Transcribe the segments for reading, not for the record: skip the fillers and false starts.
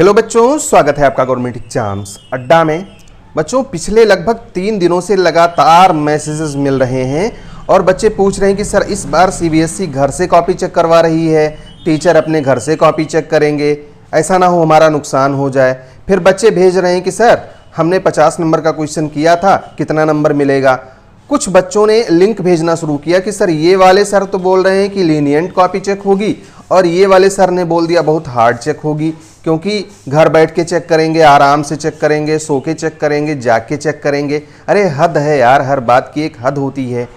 Hello बच्चों, स्वागत है आपका गवर्नमेंट एग्जाम्स अड्डा में। बच्चों, पिछले लगभग 3 दिनों से लगातार मैसेजेस मिल रहे हैं और बच्चे पूछ रहे हैं कि सर इस बार सीबीएसई घर से कॉपी चेक करवा रही है, टीचर अपने घर से कॉपी चेक करेंगे, ऐसा ना हो हमारा नुकसान हो जाए। फिर बच्चे भेज रहे हैं कि सर हमने 50 नंबर का क्वेश्चन किया था, कितना नंबर मिलेगा। कुछ बच्चों ने लिंक भेजना शुरू किया कि सर ये वाले सर तो बोल रहे हैं कि लीनियंट कॉपी चेक होगी और ये वाले सर ने बोल दिया बहुत हार्ड चेक होगी, क्योंकि घर बैठ के चेक करेंगे, आराम से चेक करेंगे, सो के चेक करेंगे, जाग के चेक करेंगे। अरे हद है यार, हर बात की एक हद होती है।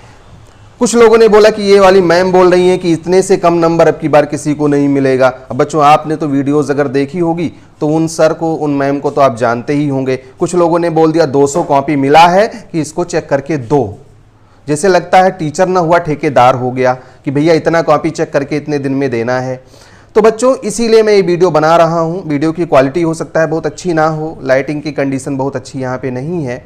कुछ लोगों ने बोला कि ये वाली मैम बोल रही हैं कि इतने से कम नंबर अब की बार किसी को नहीं मिलेगा। अब बच्चों, आपने तो वीडियोस अगर देखी होगी तो उन सर को, उन मैम को तो आप जानते ही होंगे। कुछ लोगों ने बोल दिया 200 कॉपी मिला है कि इसको चेक करके दो। जैसे लगता है टीचर ना हुआ ठेकेदार हो गया कि भैया इतना कॉपी चेक करके इतने दिन में देना है। तो बच्चों, इसीलिए मैं ये वीडियो बना रहा हूँ। वीडियो की क्वालिटी हो सकता है बहुत अच्छी ना हो, लाइटिंग की कंडीशन बहुत अच्छी यहाँ पे नहीं है,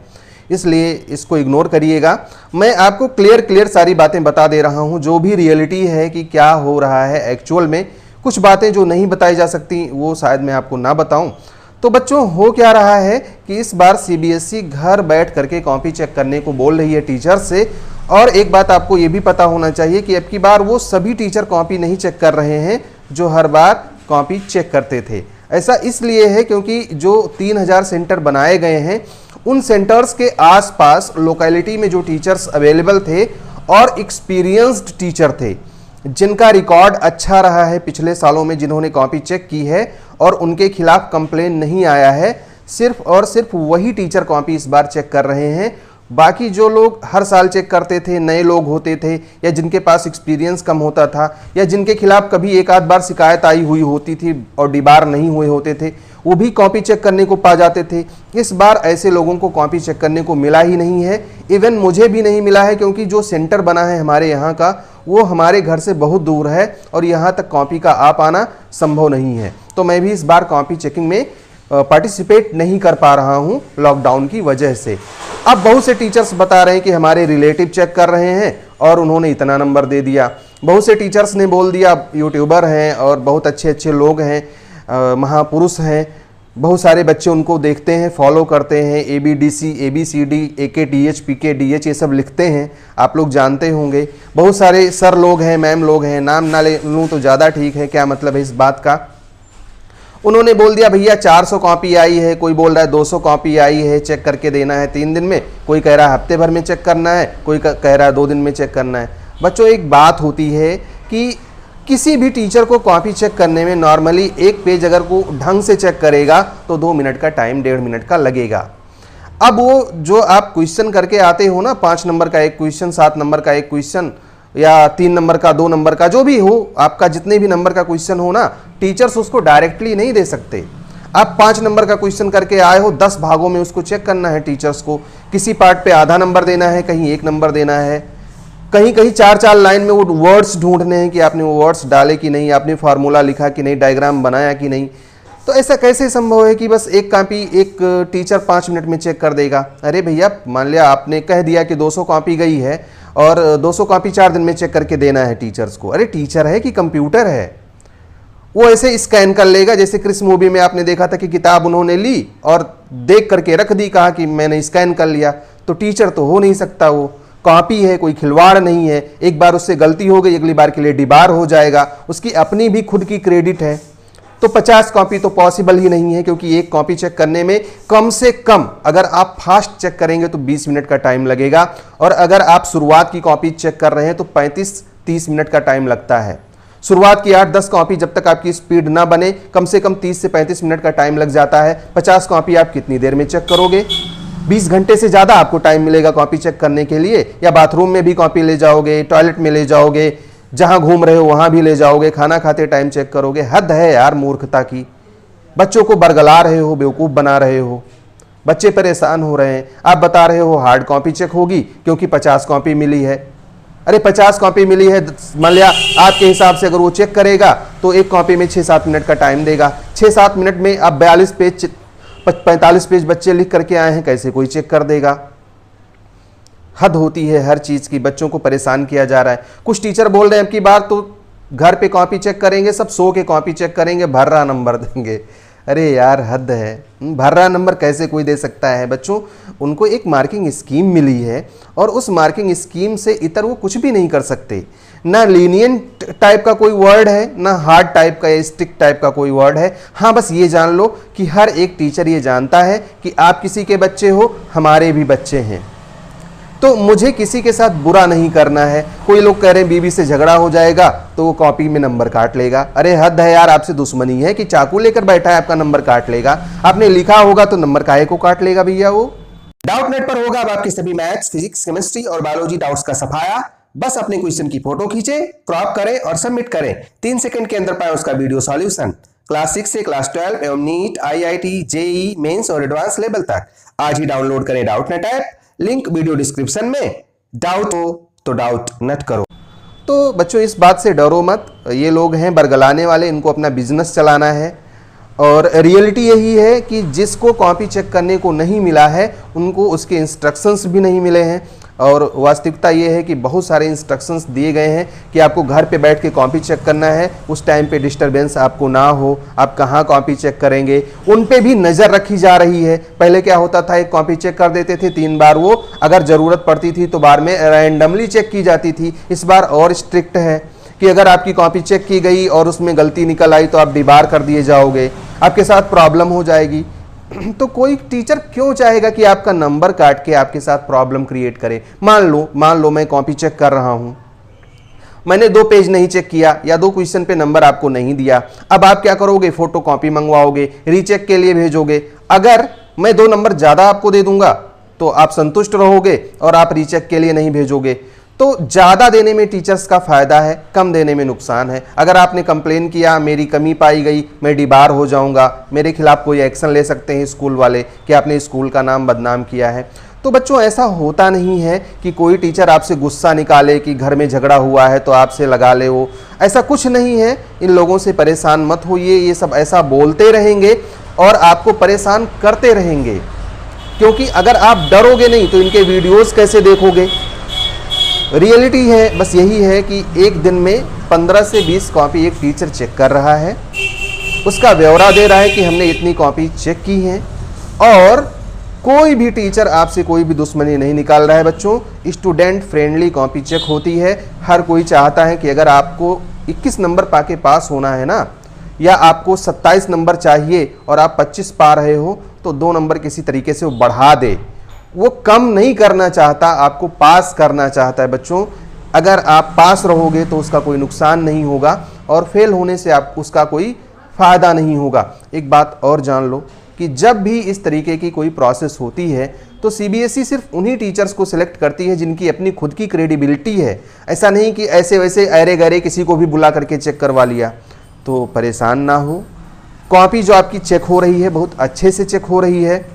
इसलिए इसको इग्नोर करिएगा। मैं आपको क्लियर सारी बातें बता दे रहा हूँ, जो भी रियलिटी है कि क्या हो रहा है एक्चुअल में। कुछ बातें जो नहीं बताई जा सकती वो शायद मैं आपको ना बताऊँ। तो बच्चों, हो क्या रहा है कि इस बार सीबीएसई घर बैठ करके कॉपी चेक करने को बोल रही है टीचर से। और एक बात आपको ये भी पता होना चाहिए कि अब की बार वो सभी टीचर कॉपी नहीं चेक कर रहे हैं जो हर बार कॉपी चेक करते थे। ऐसा इसलिए है क्योंकि जो 3000 सेंटर बनाए गए हैं, उन सेंटर्स के आसपास लोकेलिटी में जो टीचर्स अवेलेबल थे और एक्सपीरियंस्ड टीचर थे, जिनका रिकॉर्ड अच्छा रहा है पिछले सालों में, जिन्होंने कॉपी चेक की है और उनके खिलाफ कंप्लेन नहीं आया है, सिर्फ और सिर्फ वही टीचर कॉपी इस बार चेक कर रहे हैं। बाकी जो लोग हर साल चेक करते थे, नए लोग होते थे या जिनके पास एक्सपीरियंस कम होता था या जिनके खिलाफ कभी एक आध बार शिकायत आई हुई होती थी और डिबार नहीं हुए होते थे, वो भी कॉपी चेक करने को पा जाते थे। इस बार ऐसे लोगों को कॉपी चेक करने को मिला ही नहीं है। इवन मुझे भी नहीं मिला है, क्योंकि जो सेंटर बना है हमारे यहाँ का वो हमारे घर से बहुत दूर है और यहाँ तक कॉपी का आ पाना संभव नहीं है। तो मैं भी इस बार कॉपी चेकिंग में पार्टिसिपेट नहीं कर पा रहा हूँ लॉकडाउन की वजह से। अब बहुत से टीचर्स बता रहे हैं कि हमारे रिलेटिव चेक कर रहे हैं और उन्होंने इतना नंबर दे दिया। बहुत से टीचर्स ने बोल दिया, यूट्यूबर हैं और बहुत अच्छे लोग हैं, महापुरुष हैं, बहुत सारे बच्चे उनको देखते हैं, फॉलो करते हैं, ABDC, ABCD, AKTH, PKDH ये सब लिखते हैं, आप लोग जानते होंगे। बहुत सारे सर लोग हैं, मैम लोग हैं, नाम ना ले लूँ तो ज़्यादा ठीक है। क्या मतलब है इस बात का? उन्होंने बोल दिया भैया 400 कॉपी आई है, कोई बोल रहा है 200 कॉपी आई है, चेक करके देना है 3 दिन में, कोई कह रहा है हफ्ते भर में चेक करना है, कोई कह रहा है 2 दिन में चेक करना है। बच्चों, एक बात होती है कि किसी भी टीचर को कॉपी चेक करने में नॉर्मली एक पेज अगर को ढंग से चेक करेगा तो 2 मिनट का टाइम, 1.5 मिनट का लगेगा। अब वो जो आप क्वेश्चन करके आते हो ना, 5 नंबर का एक क्वेश्चन, 7 नंबर का एक क्वेश्चन या 3 नंबर का, 2 नंबर का, जो भी हो, आपका जितने भी नंबर का क्वेश्चन हो ना, टीचर्स उसको डायरेक्टली नहीं दे सकते। आप 5 नंबर का क्वेश्चन करके आए हो, 10 भागों में उसको चेक करना है टीचर्स को। किसी पार्ट पे आधा नंबर देना है, कहीं 1 नंबर देना है, कहीं 4 लाइन में वो वर्ड्स ढूंढने हैं कि आपने वो वर्ड्स डाले कि नहीं, आपने फार्मूला लिखा कि नहीं, डायग्राम बनाया कि नहीं। तो ऐसा कैसे संभव है कि बस एक कॉपी एक टीचर 5 मिनट में चेक कर देगा? अरे भैया, मान लिया आपने कह दिया कि 200 कॉपी गई है और 200 कॉपी 4 दिन में चेक करके देना है टीचर्स को। अरे टीचर है कि कंप्यूटर है? वो ऐसे स्कैन कर लेगा, जैसे क्रिस मूवी में आपने देखा था कि किताब उन्होंने ली और देख करके रख दी, कहा कि मैंने स्कैन कर लिया। तो टीचर तो हो नहीं सकता, वो कॉपी है, कोई खिलवाड़ नहीं है। एक बार उससे गलती हो गई, अगली बार के लिए डिबार हो जाएगा, उसकी अपनी भी खुद की क्रेडिट है। तो 50 कॉपी तो पॉसिबल ही नहीं है, क्योंकि एक कॉपी चेक करने में कम से कम, अगर आप फास्ट चेक करेंगे तो 20 मिनट का टाइम लगेगा, और अगर आप शुरुआत की कॉपी चेक कर रहे हैं तो 35-30 मिनट का टाइम लगता है। शुरुआत की 8-10 कॉपी जब तक आपकी स्पीड ना बने, कम से कम 30 से 35 मिनट का टाइम लग जाता है। 50 कॉपी आप कितनी देर में चेक करोगे? 20 घंटे से ज़्यादा आपको टाइम मिलेगा कॉपी चेक करने के लिए। या बाथरूम में भी कॉपी ले जाओगे, टॉयलेट में ले जाओगे, जहां घूम रहे हो वहां भी ले जाओगे, खाना खाते टाइम चेक करोगे। हद है यार मूर्खता की। बच्चों को बरगला रहे हो, बेवकूफ़ बना रहे हो, बच्चे परेशान हो रहे हैं। आप बता रहे हो हार्ड कॉपी चेक होगी क्योंकि 50 कॉपी मिली है। अरे 50 कॉपी मिली है, मान लिया आपके हिसाब से अगर वो चेक करेगा तो एक कॉपी में 6-7 मिनट का टाइम देगा। 6-7 मिनट में आप 42 पेज 45 पेज बच्चे लिख करके आए हैं, कैसे कोई चेक कर देगा? हद होती है हर चीज़ की। बच्चों को परेशान किया जा रहा है। कुछ टीचर बोल रहे हैं अब की बार तो घर पे कॉपी चेक करेंगे, सब सो के कॉपी चेक करेंगे, भर रहा नंबर देंगे। अरे यार हद है, भर रहा नंबर कैसे कोई दे सकता है। बच्चों उनको एक मार्किंग स्कीम मिली है और उस मार्किंग स्कीम से इतर वो कुछ भी नहीं कर सकते। ना लीनियंट टाइप का कोई वर्ड है, ना हार्ड टाइप का या स्ट्रिक्ट टाइप का कोई वर्ड है। हाँ बस ये जान लो कि हर एक टीचर ये जानता है कि आप किसी के बच्चे हो, हमारे भी बच्चे हैं, तो मुझे किसी के साथ बुरा नहीं करना है। कोई लोग कह रहे हैं बीवी से झगड़ा हो जाएगा तो वो कॉपी में नंबर काट लेगा। अरे हद है यार, आपसे दुश्मनी है कि चाकू लेकर बैठा है आपका नंबर काट लेगा। आपने लिखा होगा तो नंबर काहे को काट लेगा भैया वो। डाउट नेट पर होगा अब आपके सभी मैथ्स, फिजिक्स, केमिस्ट्री और बायोलॉजी डाउट्स का सफाया। बस अपने क्वेश्चन की फोटो खींचे, क्रॉप करें और सबमिट करें। 3 सेकंड के अंदर पाए उसका वीडियो सॉल्यूशन। क्लास 6 से क्लास 12 एवं नीट, IIT, JEE मेंस और एडवांस लेवल तक आज ही डाउनलोड करें doubt net app. Link video description में। डाउट हो तो डाउट नेट करो। तो बच्चों इस बात से डरो मत, ये लोग हैं बरगलाने वाले, इनको अपना बिजनेस चलाना है। और रियलिटी यही है कि जिसको कॉपी चेक करने को नहीं मिला है उनको उसके इंस्ट्रक्शंस भी नहीं मिले हैं। और वास्तविकता ये है कि बहुत सारे इंस्ट्रक्शंस दिए गए हैं कि आपको घर पे बैठ के कॉपी चेक करना है, उस टाइम पे डिस्टरबेंस आपको ना हो। आप कहाँ कॉपी चेक करेंगे उन पे भी नज़र रखी जा रही है। पहले क्या होता था, एक कॉपी चेक कर देते थे, 3 बार वो अगर ज़रूरत पड़ती थी तो बार में रैंडमली चेक की जाती थी। इस बार और स्ट्रिक्ट है कि अगर आपकी कॉपी चेक की गई और उसमें गलती निकल आई तो आप डिबार कर दिए जाओगे, आपके साथ प्रॉब्लम हो जाएगी। तो कोई टीचर क्यों चाहेगा कि आपका नंबर काट के आपके साथ प्रॉब्लम क्रिएट करे। मान लो मैं कॉपी चेक कर रहा हूं, मैंने 2 पेज नहीं चेक किया या 2 क्वेश्चन पे नंबर आपको नहीं दिया। अब आप क्या करोगे, फोटो कॉपी मंगवाओगे, रीचेक के लिए भेजोगे। अगर मैं 2 नंबर ज़्यादा आपको दे दूंगा तो आप संतुष्ट रहोगे और आप रीचेक के लिए नहीं भेजोगे। तो ज़्यादा देने में टीचर्स का फ़ायदा है, कम देने में नुकसान है। अगर आपने कंप्लेन किया, मेरी कमी पाई गई, मैं डिबार हो जाऊंगा, मेरे खिलाफ कोई एक्शन ले सकते हैं स्कूल वाले कि आपने स्कूल का नाम बदनाम किया है। तो बच्चों ऐसा होता नहीं है कि कोई टीचर आपसे गुस्सा निकाले कि घर में झगड़ा हुआ है तो आपसे लगा ले वो, ऐसा कुछ नहीं है। इन लोगों से परेशान मत होइए, ये सब ऐसा बोलते रहेंगे और आपको परेशान करते रहेंगे। क्योंकि अगर आप डरोगे नहीं तो इनके वीडियोज़ कैसे देखोगे। रियलिटी है बस यही है कि एक दिन में 15 से 20 कॉपी एक टीचर चेक कर रहा है, उसका ब्यौरा दे रहा है कि हमने इतनी कॉपी चेक की हैं। और कोई भी टीचर आपसे कोई भी दुश्मनी नहीं निकाल रहा है। बच्चों स्टूडेंट फ्रेंडली कॉपी चेक होती है। हर कोई चाहता है कि अगर आपको 21 नंबर पाके पास होना है ना, या आपको 27 नंबर चाहिए और आप 25 पा रहे हो तो 2 नंबर किसी तरीके से वो बढ़ा दे। वो कम नहीं करना चाहता, आपको पास करना चाहता है। बच्चों अगर आप पास रहोगे तो उसका कोई नुकसान नहीं होगा और फेल होने से आप उसका कोई फ़ायदा नहीं होगा। एक बात और जान लो कि जब भी इस तरीके की कोई प्रोसेस होती है तो CBSE सिर्फ उन्हीं टीचर्स को सिलेक्ट करती है जिनकी अपनी खुद की क्रेडिबिलिटी है। ऐसा नहीं कि ऐसे वैसे अरे गरे किसी को भी बुला करके चेक करवा लिया। तो परेशान ना हो, कॉपी जो आपकी चेक हो रही है बहुत अच्छे से चेक हो रही है।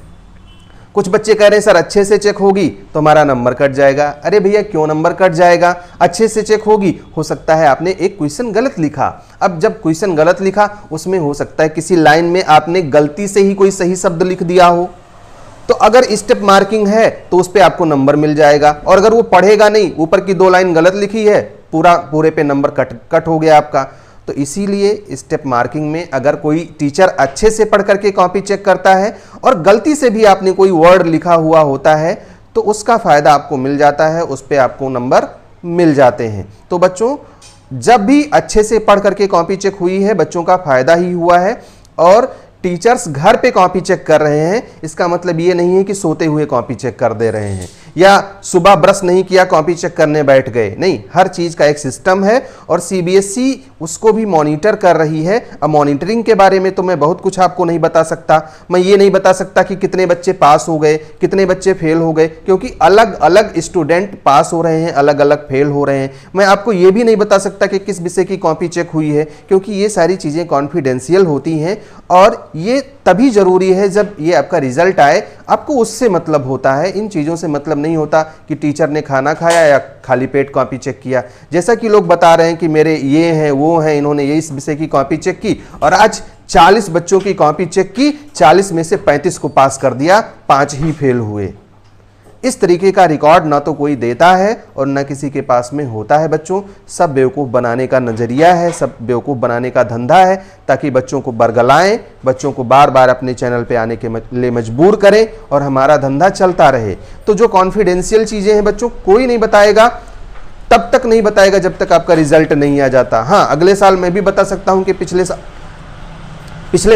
कुछ बच्चे कह रहे हैं सर अच्छे से चेक होगी तो हमारा नंबर कट जाएगा। अरे भैया क्यों नंबर कट जाएगा, अच्छे से चेक होगी। हो सकता है आपने एक क्वेश्चन गलत लिखा। अब जब क्वेश्चन गलत लिखा उसमें हो सकता है किसी लाइन में आपने गलती से ही कोई सही शब्द लिख दिया हो, तो अगर स्टेप मार्किंग है तो उस पर आपको नंबर मिल जाएगा। और अगर वो पढ़ेगा नहीं, ऊपर की 2 लाइन गलत लिखी है, पूरे पे नंबर कट हो गया आपका। तो इसीलिए स्टेप मार्किंग में अगर कोई टीचर अच्छे से पढ़ करके कॉपी चेक करता है और गलती से भी आपने कोई वर्ड लिखा हुआ होता है तो उसका फ़ायदा आपको मिल जाता है, उस पर आपको नंबर मिल जाते हैं। तो बच्चों जब भी अच्छे से पढ़ करके कॉपी चेक हुई है बच्चों का फ़ायदा ही हुआ है। और टीचर्स घर पे कॉपी चेक कर रहे हैं इसका मतलब ये नहीं है कि सोते हुए कॉपी चेक कर दे रहे हैं या सुबह ब्रश नहीं किया कॉपी चेक करने बैठ गए। नहीं, हर चीज़ का एक सिस्टम है और CBSE उसको भी मॉनिटर कर रही है। अब मॉनिटरिंग के बारे में तो मैं बहुत कुछ आपको नहीं बता सकता। मैं ये नहीं बता सकता कि कितने बच्चे पास हो गए, कितने बच्चे फेल हो गए, क्योंकि अलग अलग स्टूडेंट पास हो रहे हैं, अलग अलग फेल हो रहे हैं। मैं आपको ये भी नहीं बता सकता कि किस विषय की कॉपी चेक हुई है, क्योंकि ये सारी चीज़ें कॉन्फिडेंशियल होती हैं और ये तभी ज़रूरी है जब ये आपका रिजल्ट आए। आपको उससे मतलब होता है, इन चीज़ों से मतलब नहीं होता कि टीचर ने खाना खाया या खाली पेट कॉपी चेक किया। जैसा कि लोग बता रहे हैं कि मेरे ये हैं वो हैं, इन्होंने ये इस विषय की कॉपी चेक की और आज 40 बच्चों की कॉपी चेक की, 40 में से 35 को पास कर दिया, 5 ही फेल हुए। इस तरीके का रिकॉर्ड ना तो कोई देता है और ना किसी के पास में होता है बच्चों। सब बेवकूफ़ बनाने का नज़रिया है, सब बेवकूफ़ बनाने का धंधा है, ताकि बच्चों को बरगलाएं, बच्चों को बार बार अपने चैनल पे आने के लिए मजबूर करें और हमारा धंधा चलता रहे। तो जो कॉन्फिडेंशियल चीज़ें हैं बच्चों, कोई नहीं बताएगा, तब तक नहीं बताएगा जब तक आपका रिजल्ट नहीं आ जाता। हाँ, अगले साल मैं भी बता सकता हूँ कि पिछले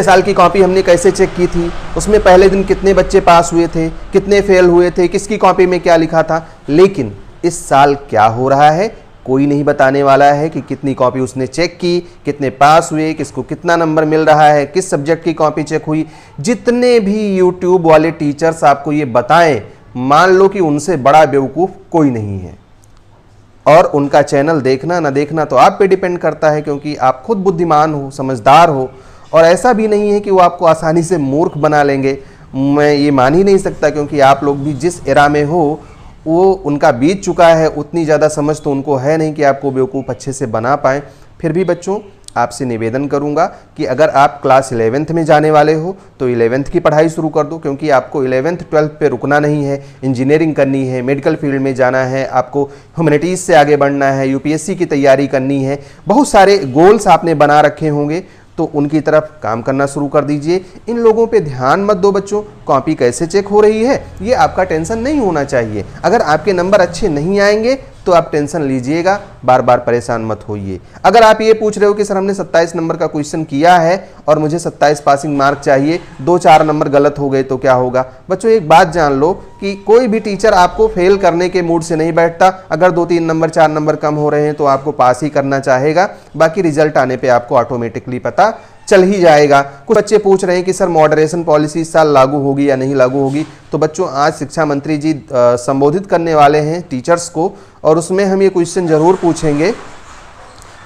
साल की कॉपी हमने कैसे चेक की थी, उसमें पहले दिन कितने बच्चे पास हुए थे, कितने फेल हुए थे, किसकी कॉपी में क्या लिखा था। लेकिन इस साल क्या हो रहा है कोई नहीं बताने वाला है कि कितनी कॉपी उसने चेक की, कितने पास हुए, किसको कितना नंबर मिल रहा है, किस सब्जेक्ट की कॉपी चेक हुई। जितने भी यूट्यूब वाले टीचर्स आपको ये बताएं, मान लो कि उनसे बड़ा बेवकूफ़ कोई नहीं है। और उनका चैनल देखना ना देखना तो आप पे डिपेंड करता है, क्योंकि आप खुद बुद्धिमान हो, समझदार हो। और ऐसा भी नहीं है कि वो आपको आसानी से मूर्ख बना लेंगे, मैं ये मान ही नहीं सकता, क्योंकि आप लोग भी जिस एरा में हो वो उनका बीत चुका है, उतनी ज़्यादा समझ तो उनको है नहीं कि आपको बेवकूफ़ अच्छे से बना पाएँ। फिर भी बच्चों आपसे निवेदन करूंगा कि अगर आप क्लास 11th में जाने वाले हो तो 11th की पढ़ाई शुरू कर दो, क्योंकि आपको 11th 12th पे रुकना नहीं है। इंजीनियरिंग करनी है, मेडिकल फील्ड में जाना है, आपको ह्यूमैनिटीज़ से आगे बढ़ना है, यूपीएससी की तैयारी करनी है, बहुत सारे गोल्स आपने बना रखे होंगे, तो उनकी तरफ काम करना शुरू कर दीजिए। इन लोगों पे ध्यान मत दो बच्चों। कॉपी कैसे चेक हो रही है ये आपका टेंशन नहीं होना चाहिए। अगर आपके नंबर अच्छे नहीं आएंगे तो आप टेंशन लीजिएगा, बार बार परेशान मत होइए। अगर आप ये पूछ रहे हो कि सर हमने 27 नंबर का क्वेश्चन किया है और मुझे 27 पासिंग मार्क चाहिए, 2-4 नंबर गलत हो गए तो क्या होगा। बच्चों एक बात जान लो कि कोई भी टीचर आपको फेल करने के मूड से नहीं बैठता। अगर 2-3 नंबर 4 नंबर कम हो रहे हैं तो आपको पास ही करना चाहेगा, बाकी रिजल्ट आने पर आपको ऑटोमेटिकली पता चल ही जाएगा। कुछ बच्चे पूछ रहे हैं कि सर मॉडरेशन पॉलिसी इस साल लागू होगी या नहीं लागू होगी। तो बच्चों आज शिक्षा मंत्री जी संबोधित करने वाले हैं टीचर्स को, और उसमें हम ये क्वेश्चन जरूर पूछेंगे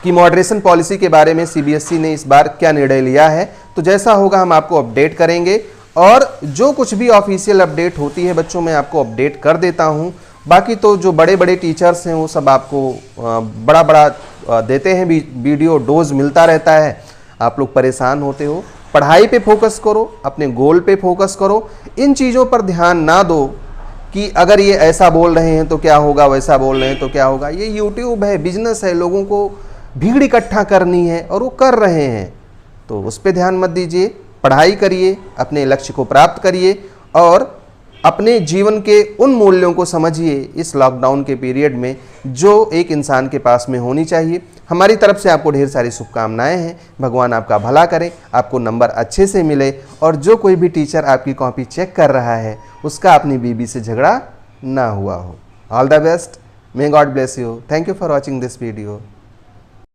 कि मॉडरेशन पॉलिसी के बारे में सीबीएसई ने इस बार क्या निर्णय लिया है। तो जैसा होगा हम आपको अपडेट करेंगे, और जो कुछ भी ऑफिशियल अपडेट होती है बच्चों मैं आपको अपडेट कर देता हूँ। बाकी तो जो बड़े बड़े टीचर्स हैं वो सब आपको बड़ा बड़ा देते हैं, वीडियो डोज मिलता रहता है, आप लोग परेशान होते हो। पढ़ाई पे फोकस करो, अपने गोल पे फोकस करो, इन चीज़ों पर ध्यान ना दो कि अगर ये ऐसा बोल रहे हैं तो क्या होगा, वैसा बोल रहे हैं तो क्या होगा। ये यूट्यूब है, बिजनेस है, लोगों को भीड़ इकट्ठा करनी है और वो कर रहे हैं, तो उस पर ध्यान मत दीजिए। पढ़ाई करिए, अपने लक्ष्य को प्राप्त करिए और अपने जीवन के उन मूल्यों को समझिए इस लॉकडाउन के पीरियड में जो एक इंसान के पास में होनी चाहिए। हमारी तरफ से आपको ढेर सारी शुभकामनाएं हैं। भगवान आपका भला करे, आपको नंबर अच्छे से मिले, और जो कोई भी टीचर आपकी कॉपी चेक कर रहा है उसका अपनी बीबी से झगड़ा ना हुआ हो। All the best, may God bless you. Thank you for watching this video.